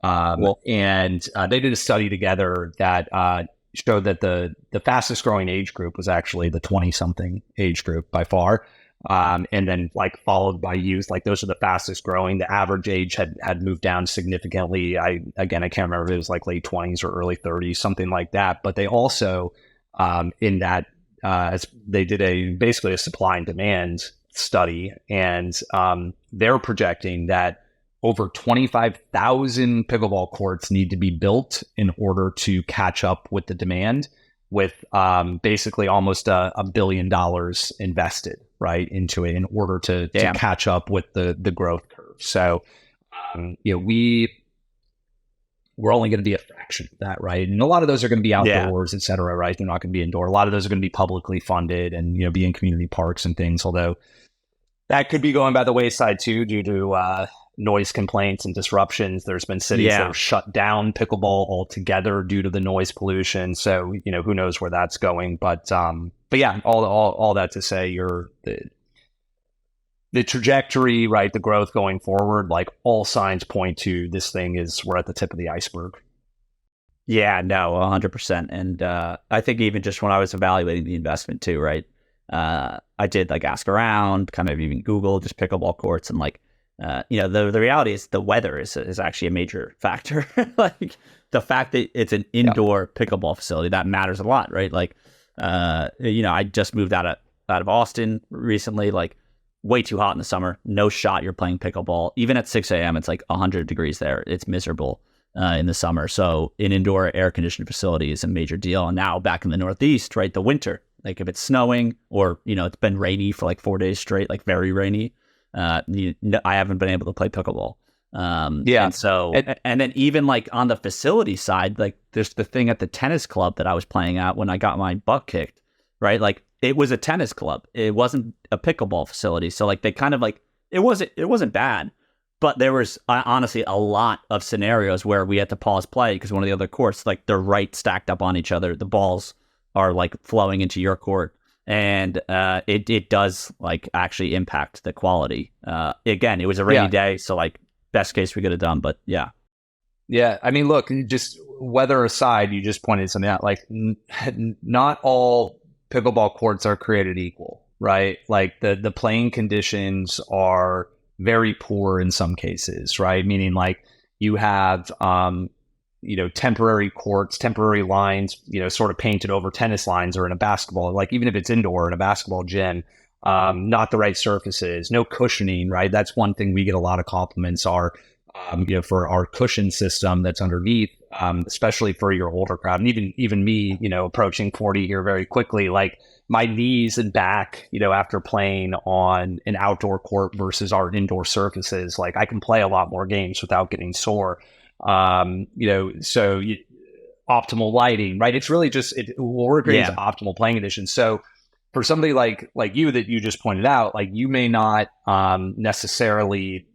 And they did a study together that showed that the fastest growing age group was actually the 20-something age group by far. And then like followed by youth, like those are the fastest growing. The average age had moved down significantly. I can't remember if it was like late 20s or early 30s, something like that. But they also, in that, they did basically a supply and demand study, and they're projecting that over 25,000 pickleball courts need to be built in order to catch up with the demand, with basically almost $1 billion invested right into it in order to catch up with the growth curve. So we're only going to be a fraction of that, right? And a lot of those are going to be outdoors, et cetera, right? They're not going to be indoor. A lot of those are going to be publicly funded and, be in community parks and things, although that could be going by the wayside too due to noise complaints and disruptions. There's been cities that have shut down pickleball altogether due to the noise pollution. So, who knows where that's going. But yeah, all that to say, the trajectory, right, the growth going forward, like all signs point to this thing we're at the tip of the iceberg. Yeah, no, 100%. And I think even just when I was evaluating the investment too, right, I did like ask around, kind of even Google just pickleball courts, and like, the reality is the weather is actually a major factor. Like the fact that it's an indoor pickleball facility, that matters a lot, right? Like, I just moved out of Austin recently, like, way too hot in the summer. No shot you're playing pickleball. Even at 6 a.m., it's like 100 degrees there. It's miserable in the summer. So an indoor air-conditioned facility is a major deal. And now back in the Northeast, right, the winter, like if it's snowing or, it's been rainy for like 4 days straight, like very rainy, I haven't been able to play pickleball. And so, and then even like on the facility side, like there's the thing at the tennis club that I was playing at when I got my butt kicked, right? Like, it was a tennis club. It wasn't a pickleball facility. So like they kind of like, it wasn't bad, but there was honestly a lot of scenarios where we had to pause play because one of the other courts, like they're right stacked up on each other. The balls are like flowing into your court, and it does like actually impact the quality. Again, it was a rainy day. So like best case we could have done, but yeah. Yeah. I mean, look, just weather aside, you just pointed something out, like not all pickleball courts are created equal, right? Like the playing conditions are very poor in some cases, right? Meaning like you have, temporary courts, temporary lines, sort of painted over tennis lines, or in a basketball, like even if it's indoor in a basketball gym, not the right surfaces, no cushioning, right? That's one thing we get a lot of compliments are, for our cushion system that's underneath, especially for your older crowd. And even me, approaching 40 here very quickly, like my knees and back, after playing on an outdoor court versus our indoor surfaces, like I can play a lot more games without getting sore. Optimal lighting, right? It's really just, what we're creating is optimal playing conditions. So for somebody like you that you just pointed out, like you may not necessarily,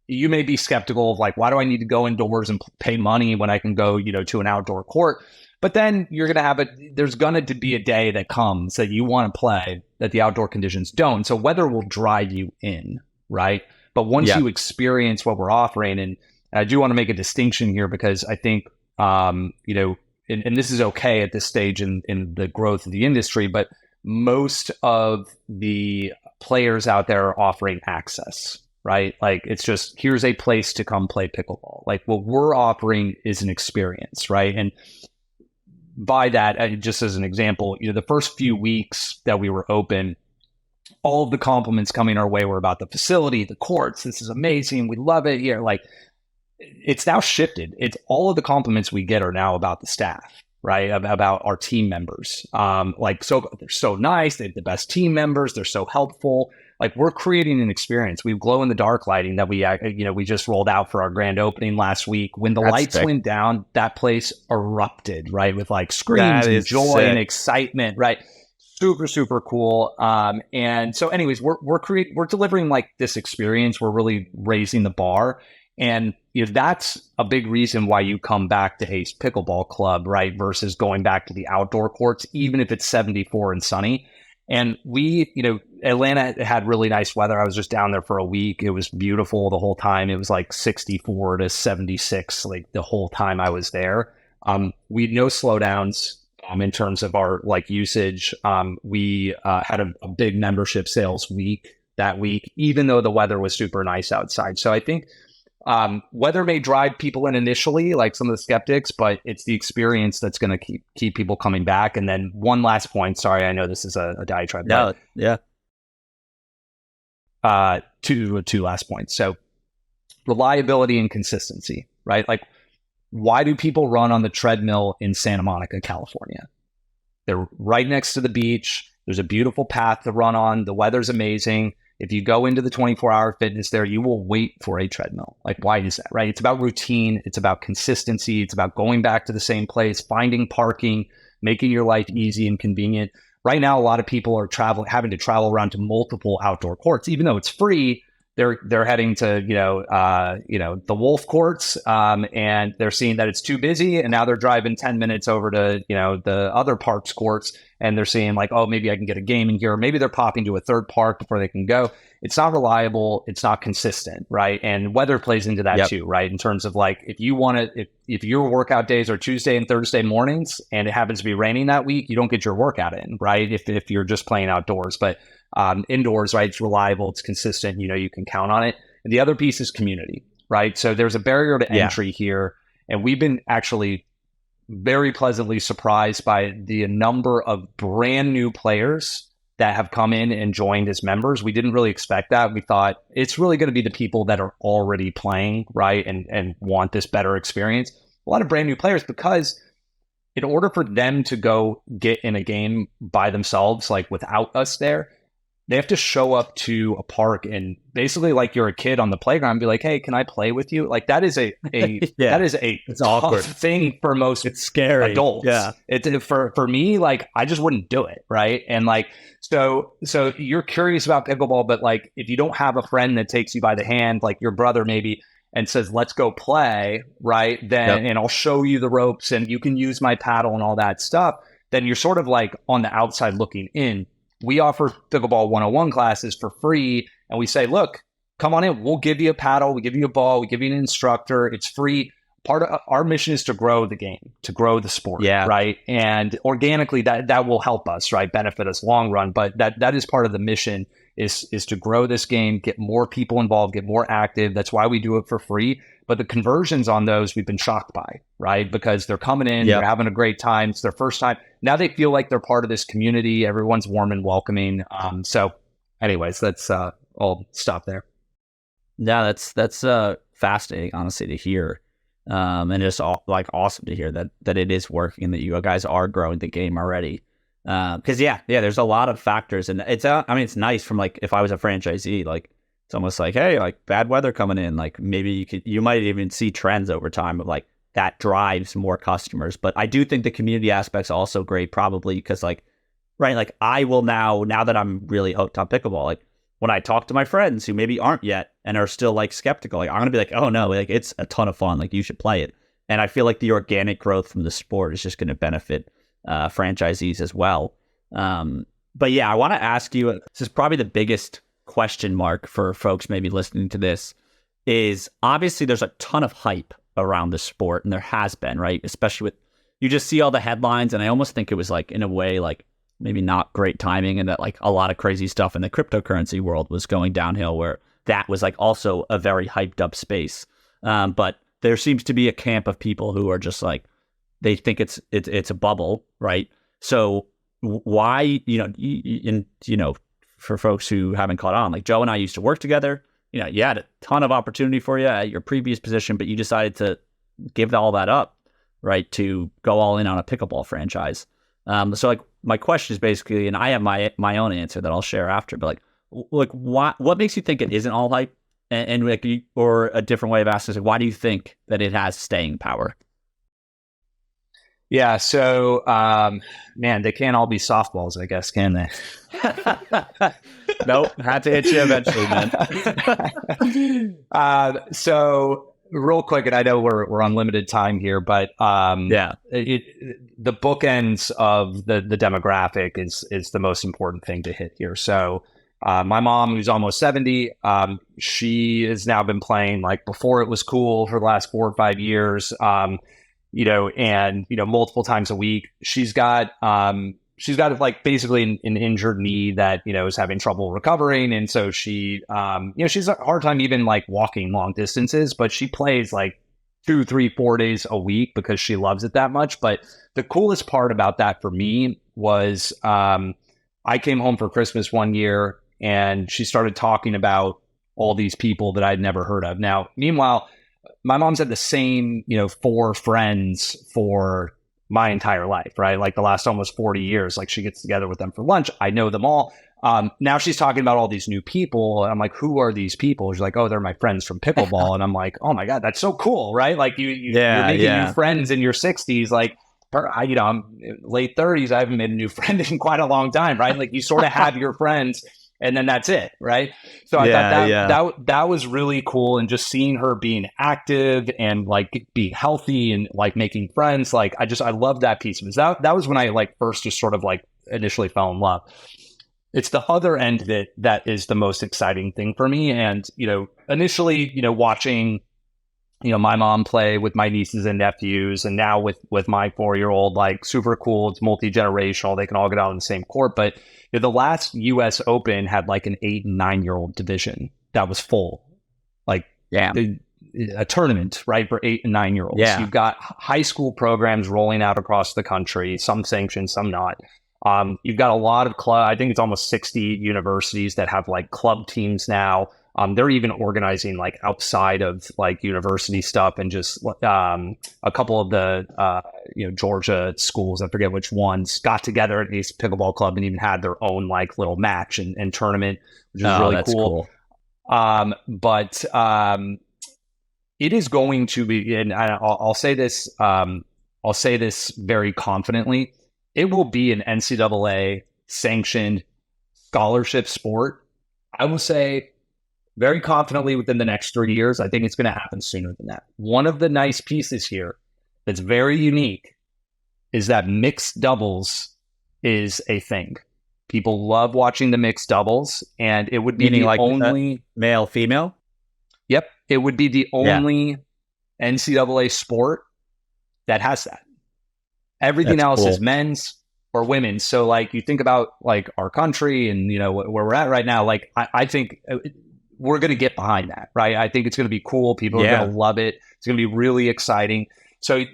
you may be skeptical of like, why do I need to go indoors and pay money when I can go, to an outdoor court? But then you're going to have there's going to be a day that comes that you want to play that the outdoor conditions don't. So weather will drive you in, right? But once you experience what we're offering, and I do want to make a distinction here because I think, you know, and this is okay at this stage in the growth of the industry, but most of the players out there are offering access, right? Like it's just, here's a place to come play pickleball. Like what we're offering is an experience, right? And by that, just as an example, you know, the first few weeks that we were open, all of the compliments coming our way were about the facility, the courts. This is amazing. We love it here. Like it's now shifted. It's all of the compliments we get are now about the staff, right? About our team members. Like, so they're so nice. They have the best team members. They're so helpful. Like we're creating an experience. We have glow in the dark lighting that we just rolled out for our grand opening last week. When the lights went down, that place erupted, right? With like screams and joy and excitement, right? Super, super cool. And so anyways, we're delivering like this experience. We're really raising the bar. And you know, that's a big reason why you come back to Ace Pickleball Club, right? Versus going back to the outdoor courts, even if it's 74 and sunny. And we, you know, Atlanta had really nice weather. I was just down there for a week. It was beautiful the whole time. It was like 64 to 76, like the whole time I was there. We had no slowdowns in terms of our like usage. We had a big membership sales week that week, even though the weather was super nice outside. So I think weather may drive people in initially, like some of the skeptics, but it's the experience that's going to keep people coming back. And then one last point. Sorry, I know this is a diatribe. No, yeah. Two last points. So reliability and consistency, right? Like, why do people run on the treadmill in Santa Monica, California? They're right next to the beach. There's a beautiful path to run on. The weather's amazing. If you go into the 24-hour fitness there, you will wait for a treadmill. Like, why is that, right? It's about routine. It's about consistency. It's about going back to the same place, finding parking, making your life easy and convenient. Right now, a lot of people are having to travel around to multiple outdoor courts, even though it's free. They're heading to the Wolf courts, and they're seeing that it's too busy, and now they're driving 10 minutes over to the other parks courts, and they're seeing like, oh, maybe I can get a game in here, or maybe they're popping to a third park before they can go. It's not reliable, it's not consistent, right? And weather plays into that too, right? In terms of like, if you want to, if your workout days are Tuesday and Thursday mornings, and it happens to be raining that week, you don't get your workout in, right? If you're just playing outdoors, but indoors, right? It's reliable, it's consistent, you can count on it. And the other piece is community, right? So there's a barrier to entry here. And we've been actually very pleasantly surprised by the number of brand new players that have come in and joined as members. We didn't really expect that. We thought it's really going to be the people that are already playing, right? And want this better experience. A lot of brand new players, because in order for them to go get in a game by themselves, like without us there, they have to show up to a park and basically like you're a kid on the playground and be like, hey, can I play with you? Like that is it's tough awkward thing for most it's scary adults. Yeah. For me, like I just wouldn't do it. Right. And like, so you're curious about pickleball, but like if you don't have a friend that takes you by the hand, like your brother maybe, and says, let's go play, right? Then, and I'll show you the ropes and you can use my paddle and all that stuff. Then you're sort of like on the outside looking in. We offer Pickleball 101 classes for free. And we say, look, come on in. We'll give you a paddle. We give you a ball. We give you an instructor. It's free. Part of our mission is to grow the game, to grow the sport, right? And organically, that will help us, right? Benefit us long run. But that is part of the mission is to grow this game, get more people involved, get more active. That's why we do it for free. But the conversions on those, we've been shocked by, right? Because they're coming in, they're having a great time. It's their first time. Now they feel like they're part of this community. Everyone's warm and welcoming. So anyways, let's I'll stop there. Yeah, that's fascinating, honestly, to hear. And it's awesome to hear that it is working and that you guys are growing the game already. Because there's a lot of factors, and it's nice from like if I was a franchisee, like it's almost like, hey, like bad weather coming in, like maybe you might even see trends over time of like that drives more customers. But I do think the community aspect's also great, probably because like, right, like I will now that I'm really hooked on pickleball, like when I talk to my friends who maybe aren't yet and are still like skeptical, like I'm gonna be like, oh no, like it's a ton of fun, like you should play it. And I feel like the organic growth from the sport is just going to benefit franchisees as well. But yeah, I want to ask you, this is probably the biggest question mark for folks maybe listening to this is obviously there's a ton of hype around the sport, and there has been, right? Especially with, you just see all the headlines, and I almost think it was like, in a way, like maybe not great timing, and that like a lot of crazy stuff in the cryptocurrency world was going downhill, where that was like also a very hyped up space. But there seems to be a camp of people who are just like, they think it's a bubble, right? So why, for folks who haven't caught on, like Joe and I used to work together. You had a ton of opportunity for you at your previous position, but you decided to give all that up, right, to go all in on a pickleball franchise. So like my question is basically, and I have my own answer that I'll share after, but like what makes you think it isn't all hype? And like, or a different way of asking is, like, why do you think that it has staying power? Yeah. So, man, they can't all be softballs, I guess, can they? Nope. Had to hit you eventually, man. So real quick, and I know we're on limited time here, but the bookends of the demographic is the most important thing to hit here. So my mom, who's almost 70, she has now been playing like before it was cool for the last 4 or 5 years. Multiple times a week. She's got like basically an injured knee that, is having trouble recovering. And so she, she's a hard time even like walking long distances, but she plays like 2, 3, 4 days a week because she loves it that much. But the coolest part about that for me was, I came home for Christmas one year and she started talking about all these people that I'd never heard of. Now, meanwhile, my mom's had the same, 4 friends for my entire life, right? Like the last almost 40 years, like she gets together with them for lunch. I know them all. Now she's talking about all these new people. And I'm like, who are these people? She's like, oh, they're my friends from pickleball. And I'm like, oh my God, that's so cool, right? Like you're making new friends in your 60s. Like, I'm late 30s. I haven't made a new friend in quite a long time, right? Like you sort of have your friends. And then that's it, right? So I thought that was really cool, and just seeing her being active and like being healthy and like making friends, like I love that piece of it. That was when I like first just sort of like initially fell in love. It's the other end of it that is the most exciting thing for me. And initially, watching my mom play with my nieces and nephews, and now with my 4-year-old, like super cool. It's multi-generational. They can all get out on the same court. But the last US Open had like an 8 and 9-year-old division that was full, like a tournament, right, for 8 and 9-year-olds. Yeah. You've got high school programs rolling out across the country, some sanctioned, some not. You've got a lot of I think it's almost 60 universities that have like club teams now. They're even organizing like outside of like university stuff, and just a couple of the Georgia schools, I forget which ones, got together at Ace Pickleball Club and even had their own like little match and tournament, which is really cool. But it is going to be, and I'll say this, very confidently, it will be an NCAA sanctioned scholarship sport. I will say very confidently within the next 3 years. I think it's going to happen sooner than that. One of the nice pieces here that's very unique is that mixed doubles is a thing. People love watching the mixed doubles, and it would be the like only male, female. Yep. It would be the only NCAA sport that has that. Everything That's else cool. is men's or women's. So like you think about like our country and where we're at right now, like I think we're going to get behind that, right? I think it's going to be cool. People are going to love it. It's going to be really exciting. So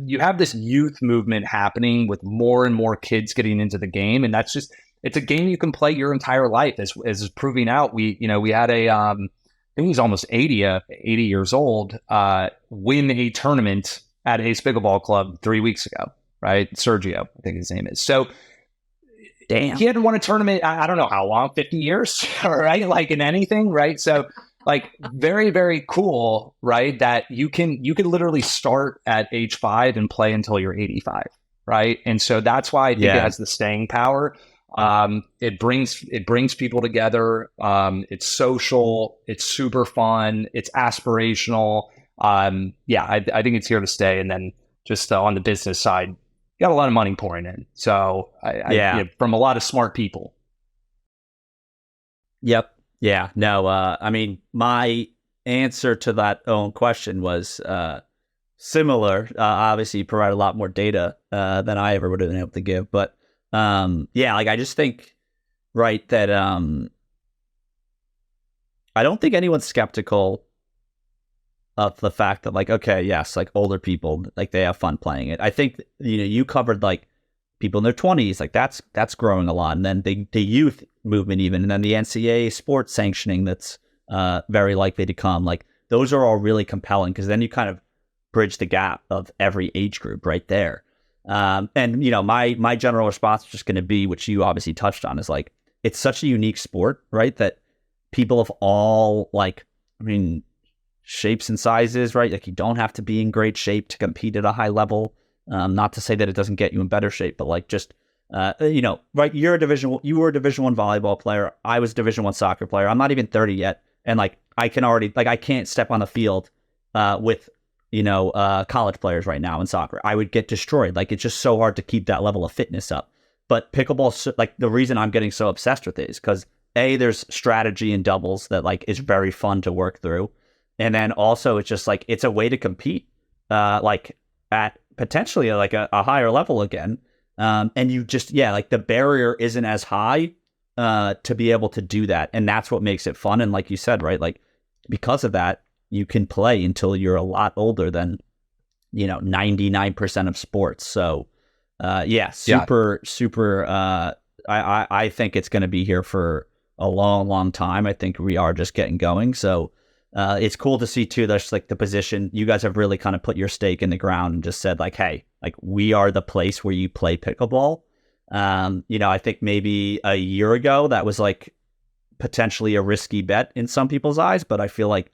you have this youth movement happening with more and more kids getting into the game. And that's just, it's a game you can play your entire life, as is proving out. We had a, I think he's almost 80 years old, win a tournament at Ace Pickleball Club 3 weeks ago, right? Sergio, I think his name is. So damn, he hadn't won a tournament, I don't know how long, 50 years, right? Like in anything, right? So like very, very cool, right? That you can literally start at age 5 and play until you're 85, right? And so that's why I think it has the staying power. It brings people together. It's social. It's super fun. It's aspirational. I think it's here to stay. And then just on the business side, you got a lot of money pouring in. So from a lot of smart people. Yep. Yeah, no, I mean, my answer to that own question was similar. Obviously, you provide a lot more data than I ever would have been able to give. But yeah, like I just think, right, that I don't think anyone's skeptical of the fact that, like, okay, yes, like older people, like they have fun playing it. I think, you covered like people in their 20s, like that's growing a lot. And then the youth movement even, and then the NCAA sports sanctioning that's very likely to come. Like those are all really compelling because then you kind of bridge the gap of every age group right there. And my general response is just going to be, which you obviously touched on, is like it's such a unique sport, right? That people of all shapes and sizes, right? Like you don't have to be in great shape to compete at a high level. Not to say that it doesn't get you in better shape, but like just right? You were a Division I volleyball player. I was a Division I soccer player. I'm not even 30 yet, and like I can already I can't step on the field with college players right now in soccer. I would get destroyed. Like it's just so hard to keep that level of fitness up. But pickleball, like the reason I'm getting so obsessed with it is because there's strategy in doubles that like is very fun to work through, and then also it's just like it's a way to compete like at potentially like a higher level again. And you just like the barrier isn't as high to be able to do that, and that's what makes it fun. And like you said, right, like because of that, you can play until you're a lot older than 99% of sports. So super. I think it's going to be here for a long time. I think we are just getting going. So it's cool to see too. That's like the position you guys have really kind of put your stake in the ground and just said like, hey, like we are the place where you play pickleball. I think maybe a year ago that was like potentially a risky bet in some people's eyes, but I feel like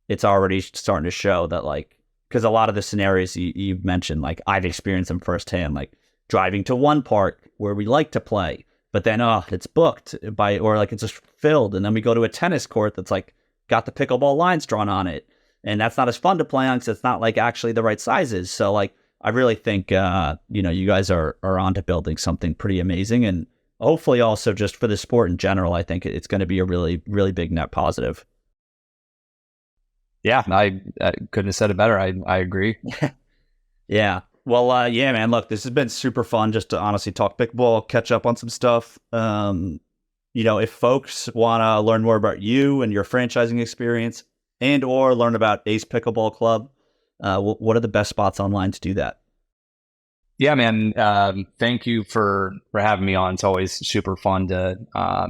it's already starting to show that, like, because a lot of the scenarios you've mentioned, like I've experienced them firsthand, like driving to one park where we like to play, but then it's booked or like it's just filled, and then we go to a tennis court that's like got the pickleball lines drawn on it, and that's not as fun to play on because it's not like actually the right sizes. So like I really think you guys are onto building something pretty amazing, and hopefully also just for the sport in general, I think it's going to be a really, really big net positive. Yeah, I couldn't have said it better. I agree. Yeah. Well, man, look, this has been super fun just to honestly talk pickleball, catch up on some stuff. If folks want to learn more about you and your franchising experience and or learn about Ace Pickleball Club, what are the best spots online to do that? Yeah, man. Thank you for having me on. It's always super fun to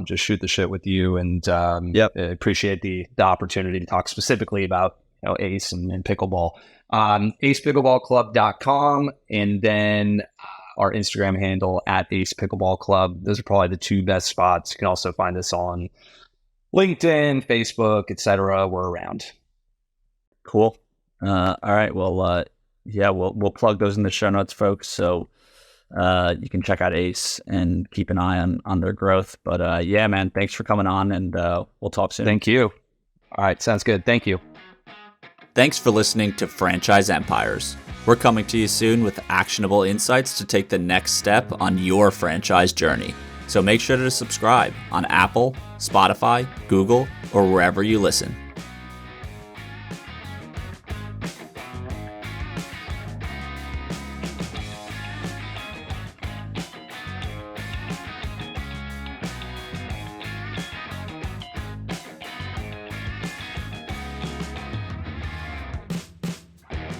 just shoot the shit with you, and appreciate the opportunity to talk specifically about Ace and pickleball. AcePickleballClub.com, and then our Instagram handle at Ace Pickleball Club. Those are probably the two best spots. You can also find us on LinkedIn, Facebook, etc. We're around. Cool. All right. Well, we'll plug those in the show notes, folks. So you can check out Ace and keep an eye on their growth. But man, thanks for coming on, and we'll talk soon. Thank you. All right. Sounds good. Thank you. Thanks for listening to Franchise Empires. We're coming to you soon with actionable insights to take the next step on your franchise journey. So make sure to subscribe on Apple, Spotify, Google, or wherever you listen.